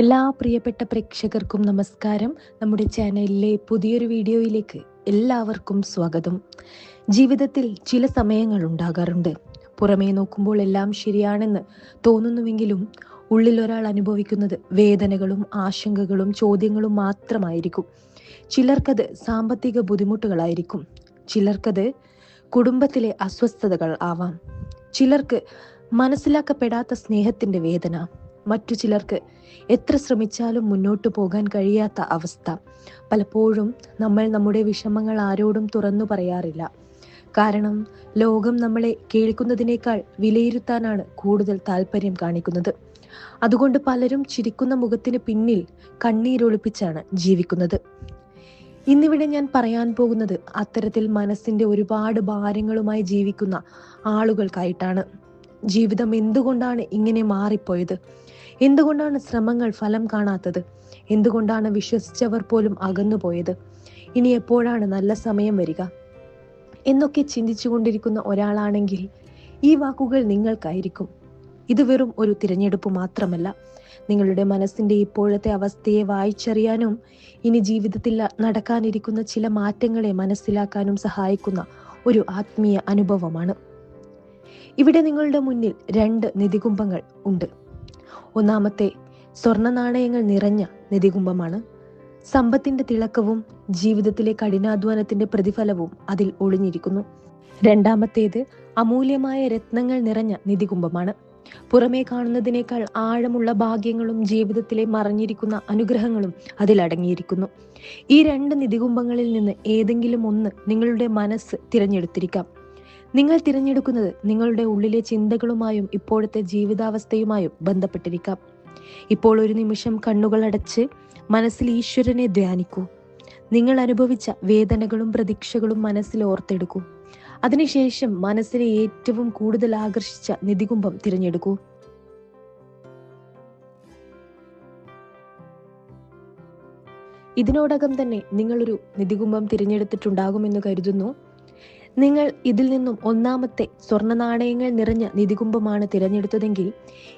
എല്ലാ പ്രിയപ്പെട്ട പ്രേക്ഷകർക്കും നമസ്കാരം. നമ്മുടെ ചാനലിലെ പുതിയൊരു വീഡിയോയിലേക്ക് എല്ലാവർക്കും സ്വാഗതം. ജീവിതത്തിൽ ചില സമയങ്ങൾ ഉണ്ടാകാറുണ്ട്. പുറമേ നോക്കുമ്പോൾ എല്ലാം ശരിയാണെന്ന് തോന്നുന്നുവെങ്കിലും ഉള്ളിൽ ഒരാൾ അനുഭവിക്കുന്നത് വേദനകളും ആശങ്കകളും ചോദ്യങ്ങളും മാത്രമായിരിക്കും. ചിലർക്കത് സാമ്പത്തിക ബുദ്ധിമുട്ടുകളായിരിക്കും, ചിലർക്കത് കുടുംബത്തിലെ അസ്വസ്ഥതകൾ ആവാം, ചിലർക്ക് മനസ്സിലാക്കപ്പെടാത്ത സ്നേഹത്തിന്റെ വേദന, മറ്റു ചിലർക്ക് എത്ര ശ്രമിച്ചാലും മുന്നോട്ട് പോകാൻ കഴിയാത്ത അവസ്ഥ. പലപ്പോഴും നമ്മൾ നമ്മുടെ വിഷമങ്ങൾ ആരോടും തുറന്നു പറയാറില്ല. കാരണം ലോകം നമ്മളെ കേൾക്കുന്നതിനേക്കാൾ വിലയിരുത്താനാണ് കൂടുതൽ താല്പര്യം കാണിക്കുന്നത്. അതുകൊണ്ട് പലരും ചിരിക്കുന്ന മുഖത്തിന് പിന്നിൽ കണ്ണീരൊളിപ്പിച്ചാണ് ജീവിക്കുന്നത്. ഇന്നിവിടെ ഞാൻ പറയാൻ പോകുന്നത് അത്തരത്തിൽ മനസ്സിന്റെ ഒരുപാട് ഭാരങ്ങളുമായി ജീവിക്കുന്ന ആളുകൾക്കായിട്ടാണ്. ജീവിതം എന്തുകൊണ്ടാണ് ഇങ്ങനെ മാറിപ്പോയത്? എന്തുകൊണ്ടാണ് ശ്രമങ്ങൾ ഫലം കാണാത്തത്? എന്തുകൊണ്ടാണ് വിശ്വസിച്ചവർ പോലും അകന്നുപോയത്? ഇനി എപ്പോഴാണ് നല്ല സമയം വരിക എന്നൊക്കെ ചിന്തിച്ചു കൊണ്ടിരിക്കുന്ന ഒരാളാണെങ്കിൽ ഈ വാക്കുകൾ നിങ്ങൾക്കായിരിക്കും. ഇത് വെറും ഒരു തിരഞ്ഞെടുപ്പ് മാത്രമല്ല, നിങ്ങളുടെ മനസ്സിന്റെ ഇപ്പോഴത്തെ അവസ്ഥയെ വായിച്ചറിയാനും ഇനി ജീവിതത്തിൽ നടക്കാനിരിക്കുന്ന ചില മാറ്റങ്ങളെ മനസ്സിലാക്കാനും സഹായിക്കുന്ന ഒരു ആത്മീയ അനുഭവമാണ്. ഇവിടെ നിങ്ങളുടെ മുന്നിൽ 2 നിധികുംഭങ്ങൾ ഉണ്ട്. ഒന്നാമത്തെ സ്വർണ്ണ നാണയങ്ങൾ നിറഞ്ഞ നിധികുംഭമാണ്. സമ്പത്തിന്റെ തിളക്കവും ജീവിതത്തിലെ കഠിനാധ്വാനത്തിന്റെ പ്രതിഫലവും അതിൽ ഒളിഞ്ഞിരിക്കുന്നു. രണ്ടാമത്തേത് അമൂല്യമായ രത്നങ്ങൾ നിറഞ്ഞ നിധികുംഭമാണ്. പുറമേ കാണുന്നതിനേക്കാൾ ആഴമുള്ള ഭാഗ്യങ്ങളും ജീവിതത്തിലെ മറഞ്ഞിരിക്കുന്ന അനുഗ്രഹങ്ങളും അതിലടങ്ങിയിരിക്കുന്നു. ഈ 2 നിധികുംഭങ്ങളിൽ നിന്ന് ഏതെങ്കിലും ഒന്ന് നിങ്ങളുടെ മനസ്സ് തിരഞ്ഞെടുത്തിരിക്കാം. നിങ്ങൾ തിരഞ്ഞെടുക്കുന്നത് നിങ്ങളുടെ ഉള്ളിലെ ചിന്തകളുമായും ഇപ്പോഴത്തെ ജീവിതാവസ്ഥയുമായും ബന്ധപ്പെട്ടിരിക്കാം. ഇപ്പോൾ ഒരു നിമിഷം കണ്ണുകൾ അടച്ച് മനസ്സിൽ ഈശ്വരനെ ധ്യാനിക്കൂ. നിങ്ങൾ അനുഭവിച്ച വേദനകളും പ്രതീക്ഷകളും മനസ്സിൽ ഓർത്തെടുക്കൂ. അതിനുശേഷം മനസ്സിനെ ഏറ്റവും കൂടുതൽ ആകർഷിച്ച നിധികുംഭം തിരഞ്ഞെടുക്കൂ. ഇതിനോടകം തന്നെ നിങ്ങളൊരു നിധികുംഭം തിരഞ്ഞെടുത്തിട്ടുണ്ടാകുമെന്ന് കരുതുന്നു. നിങ്ങൾ ഇതിൽ നിന്നും ഒന്നാമത്തെ സ്വർണ്ണ നാണയങ്ങൾ നിറഞ്ഞ നിധികുംഭമാണ് തിരഞ്ഞെടുത്തതെങ്കിൽ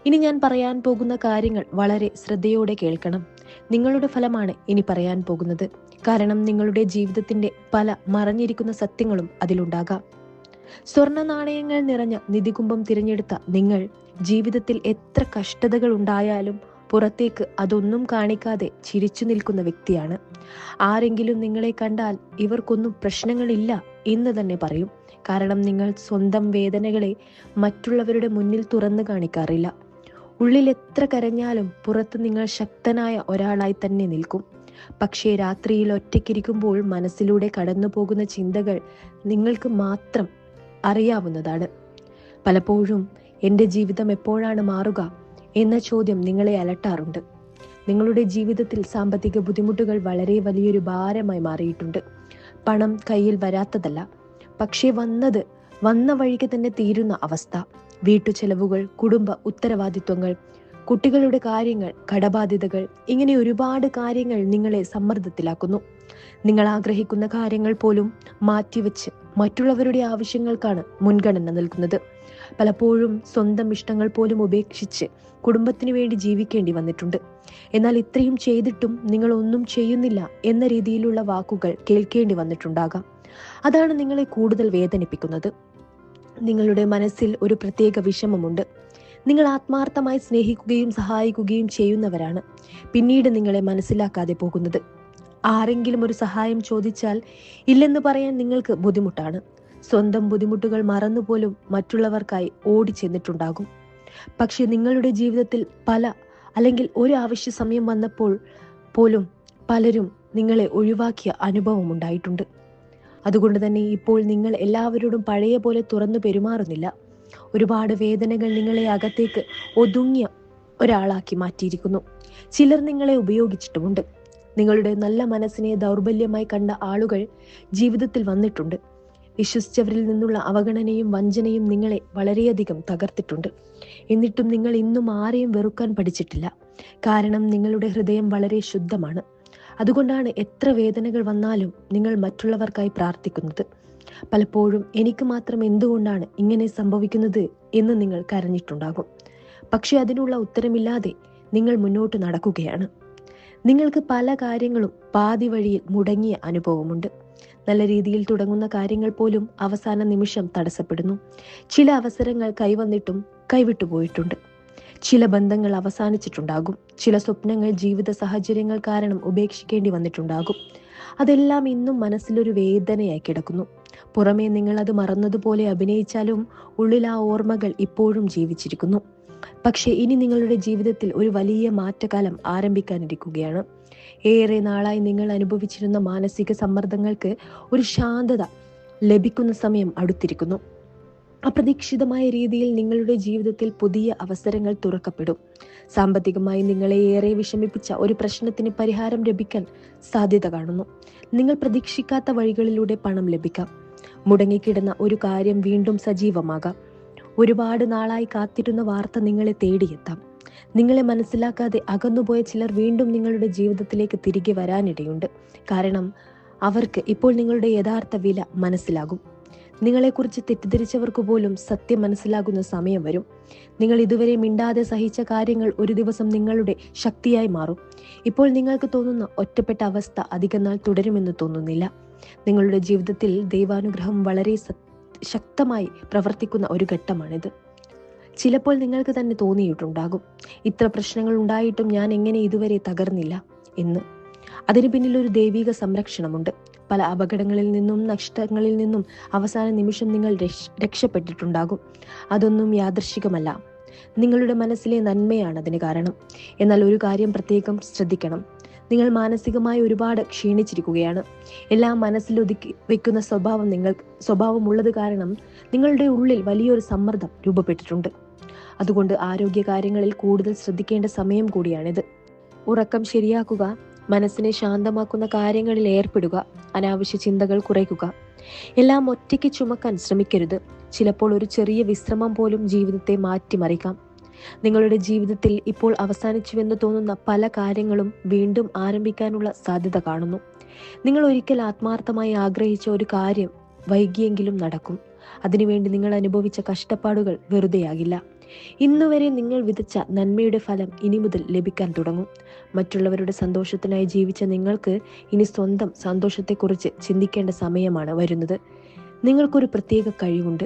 ഇനി ഞാൻ പറയാൻ പോകുന്ന കാര്യങ്ങൾ വളരെ ശ്രദ്ധയോടെ കേൾക്കണം. നിങ്ങളുടെ ഫലമാണ് ഇനി പറയാൻ പോകുന്നത്. കാരണം നിങ്ങളുടെ ജീവിതത്തിന്റെ പല മറഞ്ഞിരിക്കുന്ന സത്യങ്ങളും അതിലുണ്ടാകാം. സ്വർണ്ണ നാണയങ്ങൾ നിറഞ്ഞ നിധികുംഭം തിരഞ്ഞെടുത്ത നിങ്ങൾ ജീവിതത്തിൽ എത്ര കഷ്ടതകൾ ഉണ്ടായാലും പുറത്തേക്ക് അതൊന്നും കാണിക്കാതെ ചിരിച്ചു നിൽക്കുന്ന വ്യക്തിയാണ്. ആരെങ്കിലും നിങ്ങളെ കണ്ടാൽ ഇവർക്കൊന്നും പ്രശ്നങ്ങളില്ല എന്ന് തന്നെ പറയും. കാരണം നിങ്ങൾ സ്വന്തം വേദനകളെ മറ്റുള്ളവരുടെ മുന്നിൽ തുറന്നു കാണിക്കാറില്ല. ഉള്ളിൽ എത്ര കരഞ്ഞാലും പുറത്ത് നിങ്ങൾ ശക്തനായ ഒരാളായി തന്നെ നിൽക്കും. പക്ഷേ രാത്രിയിൽ ഒറ്റയ്ക്കിരിക്കുമ്പോൾ മനസ്സിലൂടെ കടന്നു പോകുന്ന ചിന്തകൾ നിങ്ങൾക്ക് മാത്രം അറിയാവുന്നതാണ്. പലപ്പോഴും എൻ്റെ ജീവിതം എപ്പോഴാണ് മാറുക എന്ന ചോദ്യം നിങ്ങളെ അലട്ടാറുണ്ട്. നിങ്ങളുടെ ജീവിതത്തിൽ സാമ്പത്തിക ബുദ്ധിമുട്ടുകൾ വളരെ വലിയൊരു ഭാരമായി മാറിയിട്ടുണ്ട്. പണം കയ്യിൽ വരാത്തതല്ല, പക്ഷേ വന്ന വഴിക്ക് തന്നെ തീരുന്ന അവസ്ഥ. വീട്ടുചെലവുകൾ, കുടുംബ ഉത്തരവാദിത്വങ്ങൾ, കുട്ടികളുടെ കാര്യങ്ങൾ, കടബാധ്യതകൾ, ഇങ്ങനെ ഒരുപാട് കാര്യങ്ങൾ നിങ്ങളെ സമ്മർദ്ദത്തിലാക്കുന്നു. നിങ്ങൾ ആഗ്രഹിക്കുന്ന കാര്യങ്ങൾ പോലും മാറ്റിവെച്ച് മറ്റുള്ളവരുടെ ആവശ്യങ്ങൾക്കാണ് മുൻഗണന നൽകുന്നത്. പലപ്പോഴും സ്വന്തം ഇഷ്ടങ്ങൾ പോലും ഉപേക്ഷിച്ച് കുടുംബത്തിന് വേണ്ടി ജീവിക്കേണ്ടി വന്നിട്ടുണ്ട്. എന്നാൽ ഇത്രയും ചെയ്തിട്ടും നിങ്ങൾ ഒന്നും ചെയ്യുന്നില്ല എന്ന രീതിയിലുള്ള വാക്കുകൾ കേൾക്കേണ്ടി വന്നിട്ടുണ്ടാകാം. അതാണ് നിങ്ങളെ കൂടുതൽ വേദനിപ്പിക്കുന്നത്. നിങ്ങളുടെ മനസ്സിൽ ഒരു പ്രത്യേക വിഷമമുണ്ട്. നിങ്ങൾ ആത്മാർത്ഥമായി സ്നേഹിക്കുകയും സഹായിക്കുകയും ചെയ്യുന്നവരാണ്. പിന്നീട് നിങ്ങളെ മനസ്സിലാക്കാതെ പോകുന്നത്. ആരെങ്കിലും ഒരു സഹായം ചോദിച്ചാൽ ഇല്ലെന്ന് പറയാൻ നിങ്ങൾക്ക് ബുദ്ധിമുട്ടാണ്. സ്വന്തം ബുദ്ധിമുട്ടുകൾ മറന്നുപോലും മറ്റുള്ളവർക്കായി ഓടിച്ചെന്നിട്ടുണ്ടാകും. പക്ഷെ നിങ്ങളുടെ ജീവിതത്തിൽ അല്ലെങ്കിൽ ഒരു ആവശ്യ സമയം വന്നപ്പോൾ പോലും പലരും നിങ്ങളെ ഒഴിവാക്കിയ അനുഭവം ഉണ്ടായിട്ടുണ്ട്. അതുകൊണ്ട് തന്നെ ഇപ്പോൾ നിങ്ങൾ എല്ലാവരോടും പഴയ പോലെ തുറന്നു പെരുമാറുന്നില്ല. ഒരുപാട് വേദനകൾ നിങ്ങളെ അകത്തേക്ക് ഒതുങ്ങിയ ഒരാളാക്കി മാറ്റിയിരിക്കുന്നു. ചിലർ നിങ്ങളെ ഉപയോഗിച്ചിട്ടുമുണ്ട്. നിങ്ങളുടെ നല്ല മനസ്സിനെ ദൗർബല്യമായി കണ്ട ആളുകൾ ജീവിതത്തിൽ വന്നിട്ടുണ്ട്. വിശ്വസിച്ചവരിൽ നിന്നുള്ള അവഗണനയും വഞ്ചനയും നിങ്ങളെ വളരെയധികം തകർത്തിട്ടുണ്ട്. എന്നിട്ടും നിങ്ങൾ ഇന്നും ആരെയും വെറുക്കാൻ പഠിച്ചിട്ടില്ല. കാരണം നിങ്ങളുടെ ഹൃദയം വളരെ ശുദ്ധമാണ്. അതുകൊണ്ടാണ് എത്ര വേദനകൾ വന്നാലും നിങ്ങൾ മറ്റുള്ളവർക്കായി പ്രാർത്ഥിക്കുന്നത്. പലപ്പോഴും എനിക്ക് മാത്രം എന്തുകൊണ്ടാണ് ഇങ്ങനെ സംഭവിക്കുന്നത് എന്ന് നിങ്ങൾ കരഞ്ഞിട്ടുണ്ടാകും. പക്ഷെ അതിനുള്ള ഉത്തരമില്ലാതെ നിങ്ങൾ മുന്നോട്ട് നടക്കുകയാണ്. നിങ്ങൾക്ക് പല കാര്യങ്ങളും പാതി വഴിയിൽ മുടങ്ങിയ അനുഭവമുണ്ട്. നല്ല രീതിയിൽ തുടങ്ങുന്ന കാര്യങ്ങൾ പോലും അവസാന നിമിഷം തടസ്സപ്പെടുന്നു. ചില അവസരങ്ങൾ കൈവന്നിട്ടും കൈവിട്ടുപോയിട്ടുണ്ട്. ചില ബന്ധങ്ങൾ അവസാനിച്ചിട്ടുണ്ടാകും. ചില സ്വപ്നങ്ങൾ ജീവിത സാഹചര്യങ്ങൾ കാരണം ഉപേക്ഷിക്കേണ്ടി വന്നിട്ടുണ്ടാകും. അതെല്ലാം ഇന്നും മനസ്സിലൊരു വേദനയായി കിടക്കുന്നു. പുറമേ നിങ്ങൾ അത് മറന്നതുപോലെ അഭിനയിച്ചാലും ഉള്ളിൽ ആ ഓർമ്മകൾ ഇപ്പോഴും ജീവിച്ചിരിക്കുന്നു. പക്ഷേ ഇനി നിങ്ങളുടെ ജീവിതത്തിൽ ഒരു വലിയ മാറ്റകാലം ആരംഭിക്കാനിരിക്കുകയാണ്. ഏറെ നാളായി നിങ്ങൾ അനുഭവിച്ചിരുന്ന മാനസിക സമ്മർദ്ദങ്ങൾക്ക് ഒരു ശാന്തത ലഭിക്കുന്ന സമയം അടുത്തിരിക്കുന്നു. അപ്രതീക്ഷിതമായ രീതിയിൽ നിങ്ങളുടെ ജീവിതത്തിൽ പുതിയ അവസരങ്ങൾ തുറക്കപ്പെടും. സാമ്പത്തികമായി നിങ്ങളെ ഏറെ വിഷമിപ്പിച്ച ഒരു പ്രശ്നത്തിന് പരിഹാരം ലഭിക്കാൻ സാധ്യത കാണുന്നു. നിങ്ങൾ പ്രതീക്ഷിക്കാത്ത വഴികളിലൂടെ പണം ലഭിക്കാം. മുടങ്ങിക്കിടന്ന ഒരു കാര്യം വീണ്ടും സജീവമാകാം. ഒരുപാട് നാളായി കാത്തിരുന്ന വാർത്ത നിങ്ങളെ തേടിയെത്താം. നിങ്ങളെ മനസ്സിലാക്കാതെ അകന്നുപോയ ചിലർ വീണ്ടും നിങ്ങളുടെ ജീവിതത്തിലേക്ക് തിരികെ വരാനിടയുണ്ട്. കാരണം അവർക്ക് ഇപ്പോൾ നിങ്ങളുടെ യഥാർത്ഥ വില മനസ്സിലാകും. നിങ്ങളെക്കുറിച്ച് തെറ്റിദ്ധരിച്ചവർക്ക് പോലും സത്യം മനസ്സിലാകുന്ന സമയം വരും. നിങ്ങൾ ഇതുവരെ മിണ്ടാതെ സഹിച്ച കാര്യങ്ങൾ ഒരു ദിവസം നിങ്ങളുടെ ശക്തിയായി മാറും. ഇപ്പോൾ നിങ്ങൾക്ക് തോന്നുന്ന ഒറ്റപ്പെട്ട അവസ്ഥ അധികനാൾ തുടരുമെന്ന് തോന്നുന്നില്ല. നിങ്ങളുടെ ജീവിതത്തിൽ ദൈവാനുഗ്രഹം വളരെ ശക്തമായി പ്രവർത്തിക്കുന്ന ഒരു ഘട്ടമാണിത്. ചിലപ്പോൾ നിങ്ങൾക്ക് തന്നെ തോന്നിയിട്ടുണ്ടാകും, ഇത്ര പ്രശ്നങ്ങൾ ഉണ്ടായിട്ടും ഞാൻ എങ്ങനെ ഇതുവരെ തകർന്നില്ല എന്ന്. അതിന് പിന്നിൽ ഒരു ദൈവിക സംരക്ഷണമുണ്ട്. പല അപകടങ്ങളിൽ നിന്നും നഷ്ടങ്ങളിൽ നിന്നും അവസാന നിമിഷം നിങ്ങൾ രക്ഷപ്പെട്ടിട്ടുണ്ടാകും. അതൊന്നും യാദൃശ്ചികമല്ല. നിങ്ങളുടെ മനസ്സിലെ നന്മയാണ് അതിന് കാരണം. എന്നാൽ ഒരു കാര്യം പ്രത്യേകം ശ്രദ്ധിക്കണം. നിങ്ങൾ മാനസികമായി ഒരുപാട് ക്ഷീണിച്ചിരിക്കുകയാണ്. എല്ലാം മനസ്സിലൊതുക്കി വെക്കുന്ന സ്വഭാവമുള്ളത് കാരണം നിങ്ങളുടെ ഉള്ളിൽ വലിയൊരു സമ്മർദ്ദം രൂപപ്പെട്ടിട്ടുണ്ട്. അതുകൊണ്ട് ആരോഗ്യ കാര്യങ്ങളിൽ കൂടുതൽ ശ്രദ്ധിക്കേണ്ട സമയം കൂടിയാണിത്. ഉറക്കം ശരിയാക്കുക, മനസ്സിനെ ശാന്തമാക്കുന്ന കാര്യങ്ങളിൽ ഏർപ്പെടുക, അനാവശ്യ ചിന്തകൾ കുറയ്ക്കുക. എല്ലാം ഒറ്റയ്ക്ക് ചുമക്കാൻ ശ്രമിക്കരുത്. ചിലപ്പോൾ ഒരു ചെറിയ വിശ്രമം പോലും ജീവിതത്തെ മാറ്റിമറിക്കാം. നിങ്ങളുടെ ജീവിതത്തിൽ ഇപ്പോൾ അവസാനിച്ചുവെന്ന് തോന്നുന്ന പല കാര്യങ്ങളും വീണ്ടും ആരംഭിക്കാനുള്ള സാധ്യത കാണുന്നു. നിങ്ങൾ ഒരിക്കൽ ആത്മാർത്ഥമായി ആഗ്രഹിച്ച ഒരു കാര്യം വൈകിയെങ്കിലും നടക്കും. അതിനുവേണ്ടി നിങ്ങൾ അനുഭവിച്ച കഷ്ടപ്പാടുകൾ വെറുതെയാകില്ല. ഇന്നുവരെ നിങ്ങൾ വിതച്ച നന്മയുടെ ഫലം ഇനി മുതൽ ലഭിക്കാൻ തുടങ്ങും. മറ്റുള്ളവരുടെ സന്തോഷത്തിനായി ജീവിച്ച നിങ്ങൾക്ക് ഇനി സ്വന്തം സന്തോഷത്തെക്കുറിച്ച് ചിന്തിക്കേണ്ട സമയമാണ് വരുന്നത്. നിങ്ങൾക്കൊരു പ്രത്യേക കഴിവുണ്ട്.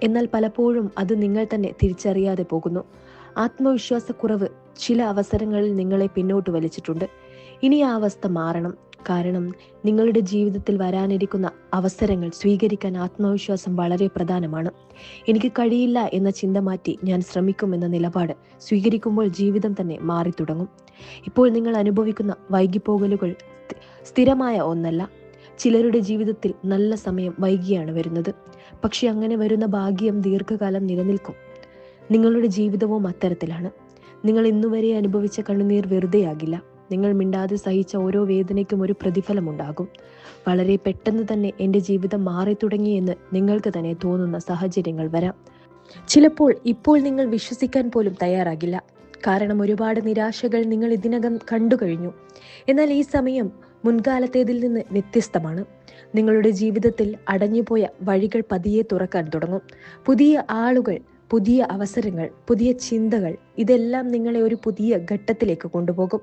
എന്നാൽ പലപ്പോഴും അത് നിങ്ങൾ തന്നെ തിരിച്ചറിയാതെ പോകുന്നു. ആത്മവിശ്വാസക്കുറവ് ചില അവസരങ്ങളിൽ നിങ്ങളെ പിന്നോട്ട് വലിച്ചിട്ടുണ്ട്. ഇനി ആ അവസ്ഥ മാറണം. കാരണം നിങ്ങളുടെ ജീവിതത്തിൽ വരാനിരിക്കുന്ന അവസരങ്ങൾ സ്വീകരിക്കാൻ ആത്മവിശ്വാസം വളരെ പ്രധാനമാണ്. എനിക്ക് കഴിയില്ല എന്ന ചിന്ത മാറ്റി ഞാൻ ശ്രമിക്കുമെന്ന നിലപാട് സ്വീകരിക്കുമ്പോൾ ജീവിതം തന്നെ മാറി തുടങ്ങും. ഇപ്പോൾ നിങ്ങൾ അനുഭവിക്കുന്ന വൈകിപ്പോകലുകൾ സ്ഥിരമായ ഒന്നല്ല. ചിലരുടെ ജീവിതത്തിൽ നല്ല സമയം വൈകിയാണ് വരുന്നത്. പക്ഷെ അങ്ങനെ വരുന്ന ഭാഗ്യം ദീർഘകാലം നിലനിൽക്കും. നിങ്ങളുടെ ജീവിതവും അത്തരത്തിലാണ്. നിങ്ങൾ ഇന്നുവരെ അനുഭവിച്ച കണ്ണുനീർ വെറുതെയാകില്ല. നിങ്ങൾ മിണ്ടാതെ സഹിച്ച ഓരോ വേദനയ്ക്കും ഒരു പ്രതിഫലമുണ്ടാകും. വളരെ പെട്ടെന്ന് തന്നെ എൻ്റെ ജീവിതം മാറി തുടങ്ങി എന്ന് നിങ്ങൾക്ക് തന്നെ തോന്നുന്ന സാഹചര്യങ്ങൾ വരാം. ചിലപ്പോൾ ഇപ്പോൾ നിങ്ങൾ വിശ്വസിക്കാൻ പോലും തയ്യാറാകില്ല. കാരണം ഒരുപാട് നിരാശകൾ നിങ്ങൾ ഇതിനകം കണ്ടു കഴിഞ്ഞു. എന്നാൽ ഈ സമയം മുൻകാലത്തേതിൽ നിന്ന് വ്യത്യസ്തമാണ്. നിങ്ങളുടെ ജീവിതത്തിൽ അടഞ്ഞുപോയ വഴികൾ പതിയെ തുറക്കാൻ തുടങ്ങും. പുതിയ ആളുകൾ, പുതിയ അവസരങ്ങൾ, പുതിയ ചിന്തകൾ, ഇതെല്ലാം നിങ്ങളെ ഒരു പുതിയ ഘട്ടത്തിലേക്ക് കൊണ്ടുപോകും.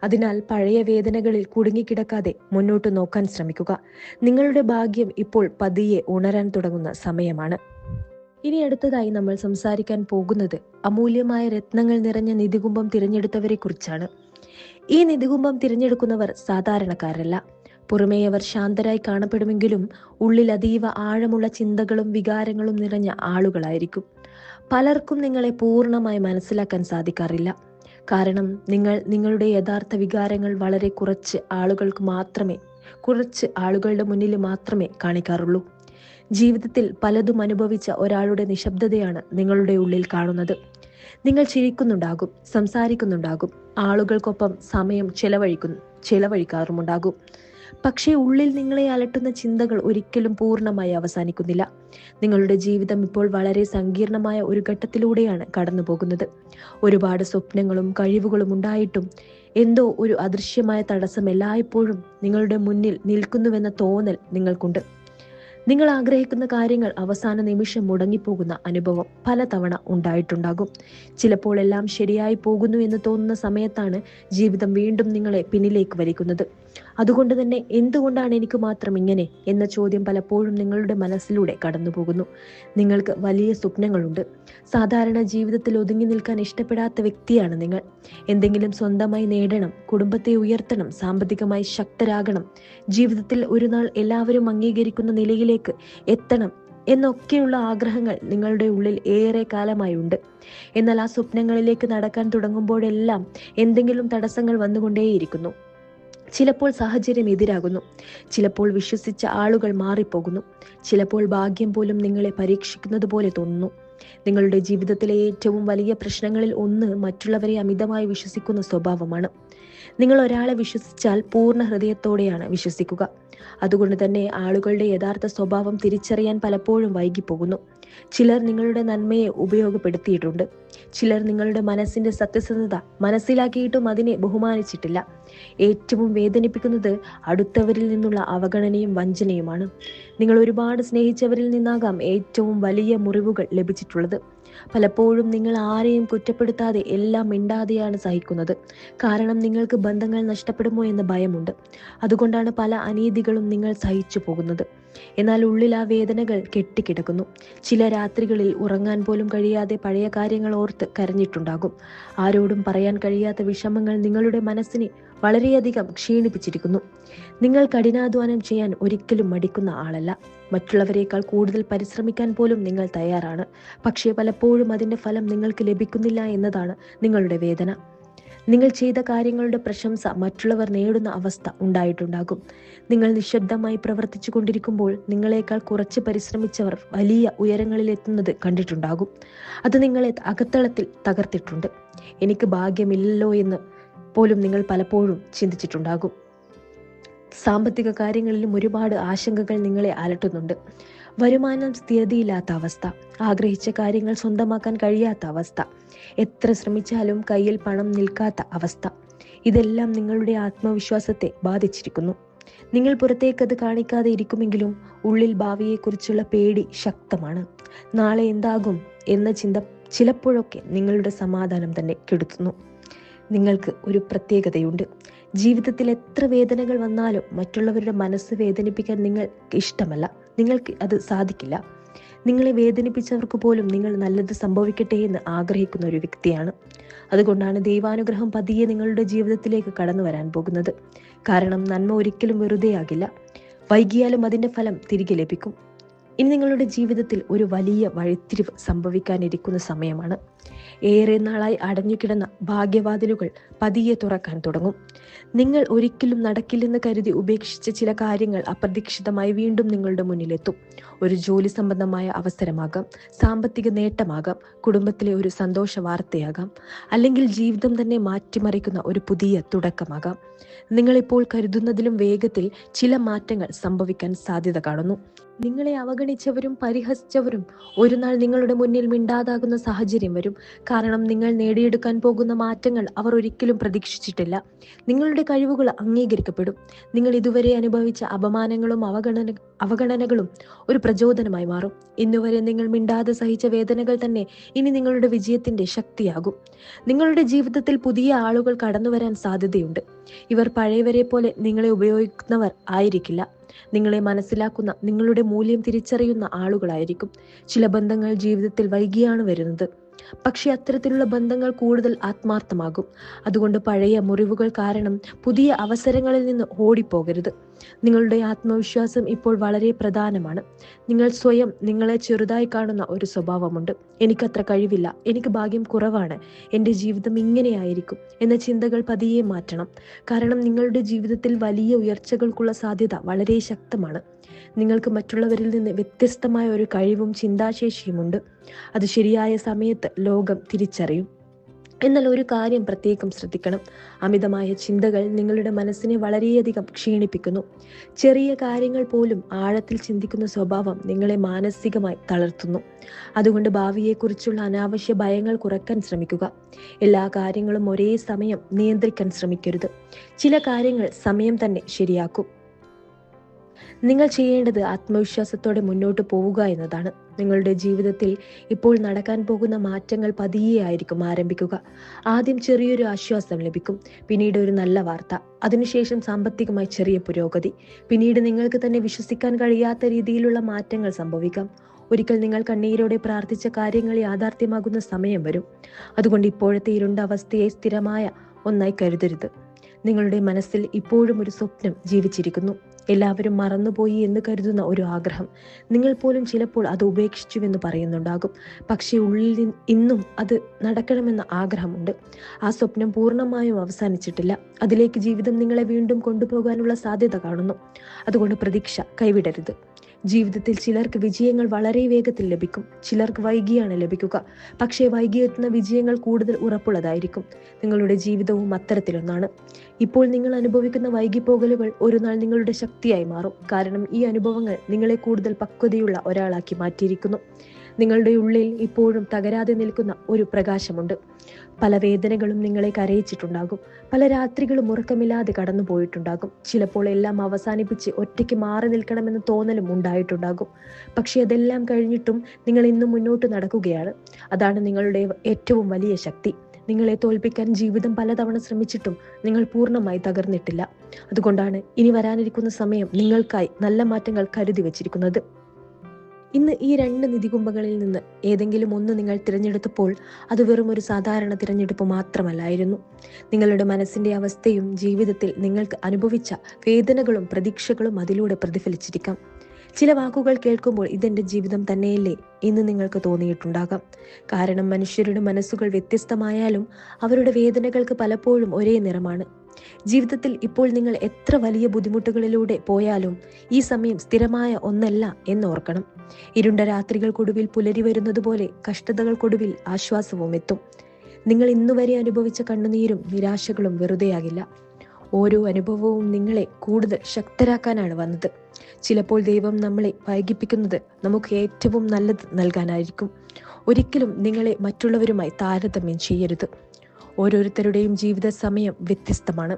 അതിനാൽ പഴയ വേദനകളിൽ കുടുങ്ങിക്കിടക്കാതെ മുന്നോട്ട് നോക്കാൻ ശ്രമിക്കുക. നിങ്ങളുടെ ഭാഗ്യം ഇപ്പോൾ പതിയെ ഉണരാൻ തുടങ്ങുന്ന സമയമാണ്. ഇനി അടുത്തതായി നമ്മൾ സംസാരിക്കാൻ പോകുന്നത് അമൂല്യമായ രത്നങ്ങൾ നിറഞ്ഞ നിധികുംഭം തിരഞ്ഞെടുത്തവരെ കുറിച്ചാണ്. ഈ നിധികുംഭം തിരഞ്ഞെടുക്കുന്നവർ സാധാരണക്കാരല്ല. പുറമേ അവർ ശാന്തരായി കാണപ്പെടുമെങ്കിലും ഉള്ളിൽ അതീവ ആഴമുള്ള ചിന്തകളും വികാരങ്ങളും നിറഞ്ഞ ആളുകളായിരിക്കും. പലർക്കും നിങ്ങളെ പൂർണ്ണമായി മനസ്സിലാക്കാൻ സാധിക്കാറില്ല. കാരണം നിങ്ങൾ നിങ്ങളുടെ യഥാർത്ഥ വികാരങ്ങൾ വളരെ കുറച്ച് ആളുകളുടെ മുന്നിൽ മാത്രമേ കാണിക്കാറുള്ളൂ. ജീവിതത്തിൽ പലതും അനുഭവിച്ച ഒരാളുടെ നിശബ്ദതയാണ് നിങ്ങളുടെ ഉള്ളിൽ കാണുന്നത്. നിങ്ങൾ ചിരിക്കുന്നുണ്ടാകും, സംസാരിക്കുന്നുണ്ടാകും, ആളുകൾക്കൊപ്പം സമയം ചെലവഴിക്കാറുമുണ്ടാകും. പക്ഷേ ഉള്ളിൽ നിങ്ങളെ അലട്ടുന്ന ചിന്തകൾ ഒരിക്കലും പൂർണ്ണമായി അവസാനിക്കുന്നില്ല. നിങ്ങളുടെ ജീവിതം ഇപ്പോൾ വളരെ സങ്കീർണമായ ഒരു ഘട്ടത്തിലൂടെയാണ് കടന്നു പോകുന്നത്. ഒരുപാട് സ്വപ്നങ്ങളും കഴിവുകളും ഉണ്ടായിട്ടും എന്തോ ഒരു അദൃശ്യമായ തടസ്സം എല്ലായ്പ്പോഴും നിങ്ങളുടെ മുന്നിൽ നിൽക്കുന്നുവെന്ന തോന്നൽ നിങ്ങൾക്കുണ്ട്. നിങ്ങൾ ആഗ്രഹിക്കുന്ന കാര്യങ്ങൾ അവസാന നിമിഷം മുടങ്ങിപ്പോകുന്ന അനുഭവം പലതവണ ഉണ്ടായിട്ടുണ്ടാകും. ചിലപ്പോൾ എല്ലാം ശരിയായി പോകുന്നു എന്ന് തോന്നുന്ന സമയത്താണ് ജീവിതം വീണ്ടും നിങ്ങളെ പിന്നിലേക്ക് വലിക്കുന്നത്. അതുകൊണ്ട് തന്നെ എന്തുകൊണ്ടാണ് എനിക്ക് മാത്രം ഇങ്ങനെ എന്ന ചോദ്യം പലപ്പോഴും നിങ്ങളുടെ മനസ്സിലൂടെ കടന്നു പോകുന്നു. നിങ്ങൾക്ക് വലിയ സ്വപ്നങ്ങളുണ്ട്. സാധാരണ ജീവിതത്തിൽ ഒതുങ്ങി നിൽക്കാൻ ഇഷ്ടപ്പെടാത്ത വ്യക്തിയാണ് നിങ്ങൾ. എന്തെങ്കിലും സ്വന്തമായി നേടണം, കുടുംബത്തെ ഉയർത്തണം, സാമ്പത്തികമായി ശക്തരാകണം, ജീവിതത്തിൽ ഒരു നാൾ എല്ലാവരും അംഗീകരിക്കുന്ന നിലയിലേക്ക് എത്തണം എന്നൊക്കെയുള്ള ആഗ്രഹങ്ങൾ നിങ്ങളുടെ ഉള്ളിൽ ഏറെ കാലമായി ഉണ്ട്. എന്നാൽ ആ സ്വപ്നങ്ങളിലേക്ക് നടക്കാൻ തുടങ്ങുമ്പോഴെല്ലാം എന്തെങ്കിലും തടസ്സങ്ങൾ വന്നുകൊണ്ടേയിരിക്കുന്നു. ചിലപ്പോൾ സാഹചര്യം എതിരാകുന്നു, ചിലപ്പോൾ വിശ്വസിച്ച ആളുകൾ മാറിപ്പോകുന്നു, ചിലപ്പോൾ ഭാഗ്യം പോലും നിങ്ങളെ പരീക്ഷിക്കുന്നത് പോലെ തോന്നുന്നു. നിങ്ങളുടെ ജീവിതത്തിലെ ഏറ്റവും വലിയ പ്രശ്നങ്ങളിൽ ഒന്ന് മറ്റുള്ളവരെ അമിതമായി വിശ്വസിക്കുന്ന സ്വഭാവമാണ്. നിങ്ങൾ ഒരാളെ വിശ്വസിച്ചാൽ പൂർണ്ണ ഹൃദയത്തോടെയാണ് വിശ്വസിക്കുക. അതുകൊണ്ട് തന്നെ ആളുകളുടെ യഥാർത്ഥ സ്വഭാവം തിരിച്ചറിയാൻ പലപ്പോഴും വൈകിപ്പോകുന്നു. ചിലർ നിങ്ങളുടെ നന്മയെ ഉപയോഗപ്പെടുത്തിയിട്ടുണ്ട്. ചിലർ നിങ്ങളുടെ മനസ്സിന്റെ സത്യസന്ധത മനസ്സിലാക്കിയിട്ടും അതിനെ ബഹുമാനിച്ചിട്ടില്ല. ഏറ്റവും വേദനിപ്പിക്കുന്നത് അടുത്തവരിൽ നിന്നുള്ള അവഗണനയും വഞ്ചനയുമാണ്. നിങ്ങൾ ഒരുപാട് സ്നേഹിച്ചവരിൽ നിന്നാകാം ഏറ്റവും വലിയ മുറിവുകൾ ലഭിച്ചിട്ടുള്ളത്. പലപ്പോഴും നിങ്ങൾ ആരെയും കുറ്റപ്പെടുത്താതെ എല്ലാം മിണ്ടാതെയാണ് സഹിക്കുന്നത്. കാരണം നിങ്ങൾക്ക് ബന്ധങ്ങൾ നഷ്ടപ്പെടുമോ എന്ന ഭയമുണ്ട്. അതുകൊണ്ടാണ് പല അനീതികളും നിങ്ങൾ സഹിച്ചു പോകുന്നത്. എന്നാൽ ഉള്ളിൽ ആ വേദനകൾ കെട്ടിക്കിടക്കുന്നു. ചില രാത്രികളിൽ ഉറങ്ങാൻ പോലും കഴിയാതെ പഴയ കാര്യങ്ങൾ ഓർത്ത് കരഞ്ഞിട്ടുണ്ടാകും. ആരോടും പറയാൻ കഴിയാത്ത വിഷമങ്ങൾ നിങ്ങളുടെ മനസ്സിനെ വളരെയധികം ക്ഷീണിപ്പിച്ചിരിക്കുന്നു. നിങ്ങൾ കഠിനാധ്വാനം ചെയ്യാൻ ഒരിക്കലും മടിക്കുന്ന ആളല്ല. മറ്റുള്ളവരെക്കാൾ കൂടുതൽ പരിശ്രമിക്കാൻ പോലും നിങ്ങൾ തയ്യാറാണ്. പക്ഷേ പലപ്പോഴും അതിൻ്റെ ഫലം നിങ്ങൾക്ക് ലഭിക്കുന്നില്ല എന്നതാണ് നിങ്ങളുടെ വേദന. നിങ്ങൾ ചെയ്ത കാര്യങ്ങളുടെ പ്രശംസ മറ്റുള്ളവർ നേടുന്ന അവസ്ഥ ഉണ്ടായിട്ടുണ്ടാകും. നിങ്ങൾ നിശബ്ദമായി പ്രവർത്തിച്ചു കൊണ്ടിരിക്കുമ്പോൾ നിങ്ങളെക്കാൾ കുറച്ച് പരിശ്രമിച്ചവർ വലിയ ഉയരങ്ങളിൽ എത്തുന്നത് കണ്ടിട്ടുണ്ടാകും. അത് നിങ്ങളെ അകത്തളത്തിൽ തകർത്തിട്ടുണ്ട്. എനിക്ക് ഭാഗ്യമില്ലല്ലോ എന്ന് പോലും നിങ്ങൾ പലപ്പോഴും ചിന്തിച്ചിട്ടുണ്ടാകും. സാമ്പത്തിക കാര്യങ്ങളിലും ഒരുപാട് ആശങ്കകൾ നിങ്ങളെ അലട്ടുന്നുണ്ട്. വരുമാനം സ്ഥിരതയില്ലാത്ത അവസ്ഥ, ആഗ്രഹിച്ച കാര്യങ്ങൾ സ്വന്തമാക്കാൻ കഴിയാത്ത അവസ്ഥ, എത്ര ശ്രമിച്ചാലും കയ്യിൽ പണം നിൽക്കാത്ത അവസ്ഥ, ഇതെല്ലാം നിങ്ങളുടെ ആത്മവിശ്വാസത്തെ ബാധിച്ചിരിക്കുന്നു. നിങ്ങൾ പുറത്തേക്കത് കാണിക്കാതെ ഇരിക്കുമെങ്കിലും ഉള്ളിൽ ഭാവിയെക്കുറിച്ചുള്ള പേടി ശക്തമാണ്. നാളെ എന്താകും എന്ന ചിന്ത ചിലപ്പോഴൊക്കെ നിങ്ങളുടെ സമാധാനം തന്നെ കെടുത്തുന്നു. നിങ്ങൾക്ക് ഒരു പ്രത്യേകതയുണ്ട്. ജീവിതത്തിൽ എത്ര വേദനകൾ വന്നാലും മറ്റുള്ളവരുടെ മനസ്സ് വേദനിപ്പിക്കാൻ നിങ്ങൾക്ക് ഇഷ്ടമല്ല. നിങ്ങൾക്ക് അത് സാധിക്കില്ല. നിങ്ങളെ വേദനിപ്പിച്ചവർക്ക് പോലും നിങ്ങൾ നല്ലത് സംഭവിക്കട്ടെ എന്ന് ആഗ്രഹിക്കുന്ന ഒരു വ്യക്തിയാണ്. അതുകൊണ്ടാണ് ദൈവാനുഗ്രഹം പതിയെ നിങ്ങളുടെ ജീവിതത്തിലേക്ക് കടന്നു വരാൻ പോകുന്നത്. കാരണം നന്മ ഒരിക്കലും വെറുതെയാകില്ല. വൈകിയാലും അതിൻ്റെ ഫലം തിരികെ ലഭിക്കും. ഇനി നിങ്ങളുടെ ജീവിതത്തിൽ ഒരു വലിയ വഴിത്തിരിവ് സംഭവിക്കാനിരിക്കുന്ന സമയമാണ്. ഏറെ നാളായി അടഞ്ഞുകിടന്ന ഭാഗ്യവാതിലുകൾ പതിയെ തുറക്കാൻ തുടങ്ങും. നിങ്ങൾ ഒരിക്കലും നടക്കില്ലെന്ന് കരുതി ഉപേക്ഷിച്ച ചില കാര്യങ്ങൾ അപ്രതീക്ഷിതമായി വീണ്ടും നിങ്ങളുടെ മുന്നിലെത്തും. ഒരു ജോലി സംബന്ധമായ അവസരമാകാം, സാമ്പത്തിക നേട്ടമാകാം, കുടുംബത്തിലെ ഒരു സന്തോഷ വാർത്തയാകാം, അല്ലെങ്കിൽ ജീവിതം തന്നെ മാറ്റിമറിക്കുന്ന ഒരു പുതിയ തുടക്കമാകാം. നിങ്ങളിപ്പോൾ കരുതുന്നതിലും വേഗത്തിൽ ചില മാറ്റങ്ങൾ സംഭവിക്കാൻ സാധ്യത കാണുന്നു. നിങ്ങളെ അവഗണിച്ചവരും പരിഹസിച്ചവരും ഒരു നാൾ നിങ്ങളുടെ മുന്നിൽ മിണ്ടാതാകുന്ന സാഹചര്യം വരും. കാരണം നിങ്ങൾ നേടിയെടുക്കാൻ പോകുന്ന മാറ്റങ്ങൾ അവർ ഒരിക്കലും പ്രതീക്ഷിച്ചിട്ടില്ല. നിങ്ങളുടെ കഴിവുകൾ അംഗീകരിക്കപ്പെടും. നിങ്ങൾ ഇതുവരെ അനുഭവിച്ച അപമാനങ്ങളും അവഗണനകളും ഒരു പ്രചോദനമായി മാറും. ഇന്നുവരെ നിങ്ങൾ മിണ്ടാതെ സഹിച്ച വേദനകൾ തന്നെ ഇനി നിങ്ങളുടെ വിജയത്തിന്റെ ശക്തിയാകും. നിങ്ങളുടെ ജീവിതത്തിൽ പുതിയ ആളുകൾ കടന്നു വരാൻ സാധ്യതയുണ്ട്. ഇവർ പഴയവരെ പോലെ നിങ്ങളെ ഉപയോഗിക്കുന്നവർ ആയിരിക്കില്ല. നിങ്ങളെ മനസ്സിലാക്കുന്ന, നിങ്ങളുടെ മൂല്യം തിരിച്ചറിയുന്ന ആളുകളായിരിക്കും. ചില ബന്ധങ്ങൾ ജീവിതത്തിൽ വൈകിയാണ് വരുന്നത്. പക്ഷെ അത്തരത്തിലുള്ള ബന്ധങ്ങൾ കൂടുതൽ ആത്മാർത്ഥമാകും. അതുകൊണ്ട് പഴയ മുറിവുകൾ കാരണം പുതിയ അവസരങ്ങളിൽ നിന്ന് ഓടിപ്പോകരുത്. നിങ്ങളുടെ ആത്മവിശ്വാസം ഇപ്പോൾ വളരെ പ്രധാനമാണ്. നിങ്ങൾ സ്വയം നിങ്ങളെ ചെറുതായി കാണുന്ന ഒരു സ്വഭാവമുണ്ട്. എനിക്കത്ര കഴിവില്ല, എനിക്ക് ഭാഗ്യം കുറവാണ്, എൻ്റെ ജീവിതം ഇങ്ങനെയായിരിക്കും എന്ന ചിന്തകൾ പതിയെ മാറ്റണം. കാരണം നിങ്ങളുടെ ജീവിതത്തിൽ വലിയ ഉയർച്ചകൾക്കുള്ള സാധ്യത വളരെ ശക്തമാണ്. നിങ്ങൾക്ക് മറ്റുള്ളവരിൽ നിന്ന് വ്യത്യസ്തമായ ഒരു കഴിവും ചിന്താശേഷിയുമുണ്ട്. അത് ശരിയായ സമയത്ത് ലോകം തിരിച്ചറിയും. എന്നാൽ ഒരു കാര്യം പ്രത്യേകം ശ്രദ്ധിക്കണം. അമിതമായ ചിന്തകൾ നിങ്ങളുടെ മനസ്സിനെ വളരെയധികം ക്ഷീണിപ്പിക്കുന്നു. ചെറിയ കാര്യങ്ങൾ പോലും ആഴത്തിൽ ചിന്തിക്കുന്ന സ്വഭാവം നിങ്ങളെ മാനസികമായി തളർത്തുന്നു. അതുകൊണ്ട് ഭാവിയെക്കുറിച്ചുള്ള അനാവശ്യ ഭയങ്ങൾ കുറയ്ക്കാൻ ശ്രമിക്കുക. എല്ലാ കാര്യങ്ങളും ഒരേ സമയം നിയന്ത്രിക്കാൻ ശ്രമിക്കരുത്. ചില കാര്യങ്ങൾ സമയം തന്നെ ശരിയാക്കും. നിങ്ങൾ ചെയ്യേണ്ടത് ആത്മവിശ്വാസത്തോടെ മുന്നോട്ട് പോവുക എന്നതാണ്. നിങ്ങളുടെ ജീവിതത്തിൽ ഇപ്പോൾ നടക്കാൻ പോകുന്ന മാറ്റങ്ങൾ പതിയെ ആയിരിക്കും ആരംഭിക്കുക. ആദ്യം ചെറിയൊരു ആശ്വാസം ലഭിക്കും, പിന്നീട് ഒരു നല്ല വാർത്ത, അതിനുശേഷം സാമ്പത്തികമായി ചെറിയ പുരോഗതി, പിന്നീട് നിങ്ങൾക്ക് തന്നെ വിശ്വസിക്കാൻ കഴിയാത്ത രീതിയിലുള്ള മാറ്റങ്ങൾ സംഭവിക്കാം. ഒരിക്കൽ നിങ്ങൾ കണ്ണീരോടെ പ്രാർത്ഥിച്ച കാര്യങ്ങൾ യാഥാർത്ഥ്യമാകുന്ന സമയം വരും. അതുകൊണ്ട് ഇപ്പോഴത്തെ ഇരുണ്ട അവസ്ഥയെ സ്ഥിരമായ ഒന്നായി കരുതരുത്. നിങ്ങളുടെ മനസ്സിൽ ഇപ്പോഴും ഒരു സ്വപ്നം ജീവിച്ചിരിക്കുന്നു. എല്ലാവരും മറന്നുപോയി എന്ന് കരുതുന്ന ഒരു ആഗ്രഹം. നിങ്ങൾ പോലും ചിലപ്പോൾ അത് ഉപേക്ഷിച്ചുവെന്ന് പറയുന്നുണ്ടാകും. പക്ഷേ ഉള്ളിൽ ഇന്നും അത് നടക്കണമെന്ന ആഗ്രഹമുണ്ട്. ആ സ്വപ്നം പൂർണ്ണമായും അവസാനിച്ചിട്ടില്ല. അതിലേക്ക് ജീവിതം നിങ്ങളെ വീണ്ടും കൊണ്ടുപോകാനുള്ള സാധ്യത കാണുന്നു. അതുകൊണ്ട് പ്രതീക്ഷ കൈവിടരുത്. ജീവിതത്തിൽ ചിലർക്ക് വിജയങ്ങൾ വളരെ വേഗത്തിൽ ലഭിക്കും, ചിലർക്ക് വൈകിയാണ് ലഭിക്കുക. പക്ഷേ വൈകിയെത്തുന്ന വിജയങ്ങൾ കൂടുതൽ ഉറപ്പുള്ളതായിരിക്കും. നിങ്ങളുടെ ജീവിതവും അത്തരത്തിലൊന്നാണ്. ഇപ്പോൾ നിങ്ങൾ അനുഭവിക്കുന്ന വൈകിപ്പോകലുകൾ ഒരു നാൾ നിങ്ങളുടെ ശക്തിയായി മാറും. കാരണം ഈ അനുഭവങ്ങൾ നിങ്ങളെ കൂടുതൽ പക്വതയുള്ള ഒരാളാക്കി മാറ്റിയിരിക്കുന്നു. നിങ്ങളുടെ ഉള്ളിൽ ഇപ്പോഴും തകരാതെ നിൽക്കുന്ന ഒരു പ്രകാശമുണ്ട്. പല വേദനകളും നിങ്ങളെ കരയിച്ചിട്ടുണ്ടാകും. പല രാത്രികളും ഉറക്കമില്ലാതെ കടന്നു പോയിട്ടുണ്ടാകും. ചിലപ്പോൾ എല്ലാം അവസാനിപ്പിച്ച് ഒറ്റയ്ക്ക് മാറി നിൽക്കണമെന്ന തോന്നലും ഉണ്ടായിട്ടുണ്ടാകും. പക്ഷെ അതെല്ലാം കഴിഞ്ഞിട്ടും നിങ്ങൾ ഇന്നും മുന്നോട്ട് നടക്കുകയാണ്. അതാണ് നിങ്ങളുടെ ഏറ്റവും വലിയ ശക്തി. നിങ്ങളെ തോൽപ്പിക്കാൻ ജീവിതം പലതവണ ശ്രമിച്ചിട്ടും നിങ്ങൾ പൂർണ്ണമായി തകർന്നിട്ടില്ല. അതുകൊണ്ടാണ് ഇനി വരാനിരിക്കുന്ന സമയം നിങ്ങൾക്കായി നല്ല മാറ്റങ്ങൾ കരുതി വച്ചിരിക്കുന്നത്. ഇന്ന് ഈ 2 നിധികുംഭങ്ങളിൽ നിന്ന് ഏതെങ്കിലും ഒന്ന് നിങ്ങൾ തിരഞ്ഞെടുത്തപ്പോൾ അത് വെറും ഒരു സാധാരണ തിരഞ്ഞെടുപ്പ് മാത്രമല്ലായിരുന്നു. നിങ്ങളുടെ മനസ്സിന്റെ അവസ്ഥയും ജീവിതത്തിൽ നിങ്ങൾക്ക് അനുഭവിച്ച വേദനകളും പ്രതീക്ഷകളും അതിലൂടെ പ്രതിഫലിച്ചിരിക്കാം. ചില വാക്കുകൾ കേൾക്കുമ്പോൾ ഇതെന്റെ ജീവിതം തന്നെയല്ലേ എന്ന് നിങ്ങൾക്ക് തോന്നിയിട്ടുണ്ടാകാം. കാരണം മനുഷ്യരുടെ മനസ്സുകൾ വ്യത്യസ്തമായാലും അവരുടെ വേദനകൾക്ക് പലപ്പോഴും ഒരേ നിറമാണ്. ജീവിതത്തിൽ ഇപ്പോൾ നിങ്ങൾ എത്ര വലിയ ബുദ്ധിമുട്ടുകളിലൂടെ പോയാലും ഈ സമയം സ്ഥിരമായ ഒന്നല്ല എന്നോർക്കണം. ഇരുണ്ട രാത്രികൾക്കൊടുവിൽ പുലരി വരുന്നത് പോലെ കഷ്ടതകൾക്കൊടുവിൽ ആശ്വാസവും എത്തും. നിങ്ങൾ ഇന്നുവരെ അനുഭവിച്ച കണ്ണുനീരും നിരാശകളും വെറുതെയാകില്ല. ഓരോ അനുഭവവും നിങ്ങളെ കൂടുതൽ ശക്തരാക്കാനാണ് വന്നത്. ചിലപ്പോൾ ദൈവം നമ്മളെ വൈകിപ്പിക്കുന്നത് നമുക്ക് ഏറ്റവും നല്ലത് നൽകാനായിരിക്കും. ഒരിക്കലും നിങ്ങളെ മറ്റുള്ളവരുമായി താരതമ്യം ചെയ്യരുത്. ഓരോരുത്തരുടെയും ജീവിത സമയം വ്യത്യസ്തമാണ്.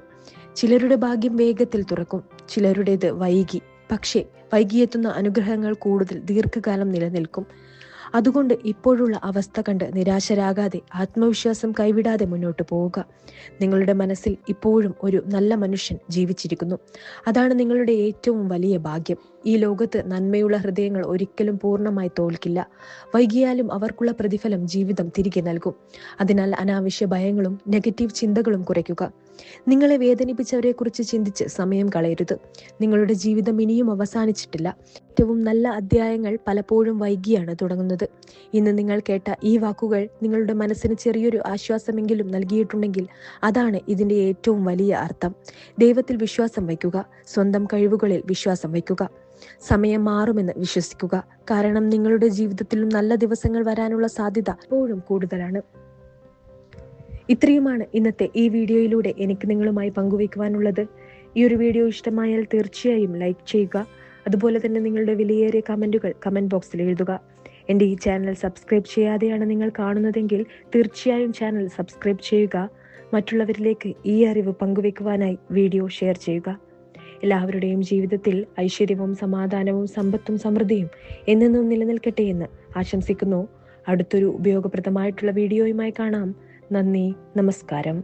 ചിലരുടെ ഭാഗ്യം വേഗത്തിൽ തുറക്കും, ചിലരുടേത് വൈകി. പക്ഷേ വൈകിയെത്തുന്ന അനുഗ്രഹങ്ങൾ കൂടുതൽ ദീർഘകാലം നിലനിൽക്കും. അതുകൊണ്ട് ഇപ്പോഴുള്ള അവസ്ഥ കണ്ട് നിരാശരാകാതെ ആത്മവിശ്വാസം കൈവിടാതെ മുന്നോട്ട് പോവുക. നിങ്ങളുടെ മനസ്സിൽ ഇപ്പോഴും ഒരു നല്ല മനുഷ്യൻ ജീവിച്ചിരിക്കുന്നു. അതാണ് നിങ്ങളുടെ ഏറ്റവും വലിയ ഭാഗ്യം. ഈ ലോകത്ത് നന്മയുള്ള ഹൃദയങ്ങൾ ഒരിക്കലും പൂർണ്ണമായി തോൽക്കില്ല. വൈകിയാലും അവർക്കുള്ള പ്രതിഫലം ജീവിതം തിരികെ നൽകും. അതിനാൽ അനാവശ്യ ഭയങ്ങളും നെഗറ്റീവ് ചിന്തകളും കുറയ്ക്കുക. നിങ്ങളെ വേദനിപ്പിച്ചവരെ കുറിച്ച് ചിന്തിച്ച് സമയം കളയരുത്. നിങ്ങളുടെ ജീവിതം ഇനിയും അവസാനിച്ചിട്ടില്ല. ഏറ്റവും നല്ല അധ്യായങ്ങൾ പലപ്പോഴും വൈകിയാണ് തുടങ്ങുന്നത്. ഇന്ന് നിങ്ങൾ കേട്ട ഈ വാക്കുകൾ നിങ്ങളുടെ മനസ്സിന് ചെറിയൊരു ആശ്വാസമെങ്കിലും നൽകിയിട്ടുണ്ടെങ്കിൽ അതാണ് ഇതിന്റെ ഏറ്റവും വലിയ അർത്ഥം. ദൈവത്തിൽ വിശ്വാസം വയ്ക്കുക. സ്വന്തം കഴിവുകളിൽ വിശ്വാസം വയ്ക്കുക. സമയം മാറുമെന്ന് വിശ്വസിക്കുക. കാരണം നിങ്ങളുടെ ജീവിതത്തിലും നല്ല ദിവസങ്ങൾ വരാനുള്ള സാധ്യത എപ്പോഴും കൂടുതലാണ്. ഇത്രയുമാണ് ഇന്നത്തെ ഈ വീഡിയോയിലൂടെ എനിക്ക് നിങ്ങളുമായി പങ്കുവയ്ക്കുവാനുള്ളത്. ഈ ഒരു വീഡിയോ ഇഷ്ടമായാൽ തീർച്ചയായും ലൈക്ക് ചെയ്യുക. അതുപോലെ തന്നെ നിങ്ങളുടെ വിലയേറിയ കമൻറ്റുകൾ കമൻറ്റ് ബോക്സിൽ എഴുതുക. എൻ്റെ ഈ ചാനൽ സബ്സ്ക്രൈബ് ചെയ്യാതെയാണ് നിങ്ങൾ കാണുന്നതെങ്കിൽ തീർച്ചയായും ചാനൽ സബ്സ്ക്രൈബ് ചെയ്യുക. മറ്റുള്ളവരിലേക്ക് ഈ അറിവ് പങ്കുവയ്ക്കുവാനായി വീഡിയോ ഷെയർ ചെയ്യുക. എല്ലാവരുടെയും ജീവിതത്തിൽ ഐശ്വര്യവും സമാധാനവും സമ്പത്തും സമൃദ്ധിയും എന്നെന്നും നിലനിൽക്കട്ടെ എന്ന് ആശംസിക്കുന്നു. അടുത്തൊരു ഉപയോഗപ്രദമായിട്ടുള്ള വീഡിയോയുമായി കാണാം. നന്ദി, നമസ്കാരം.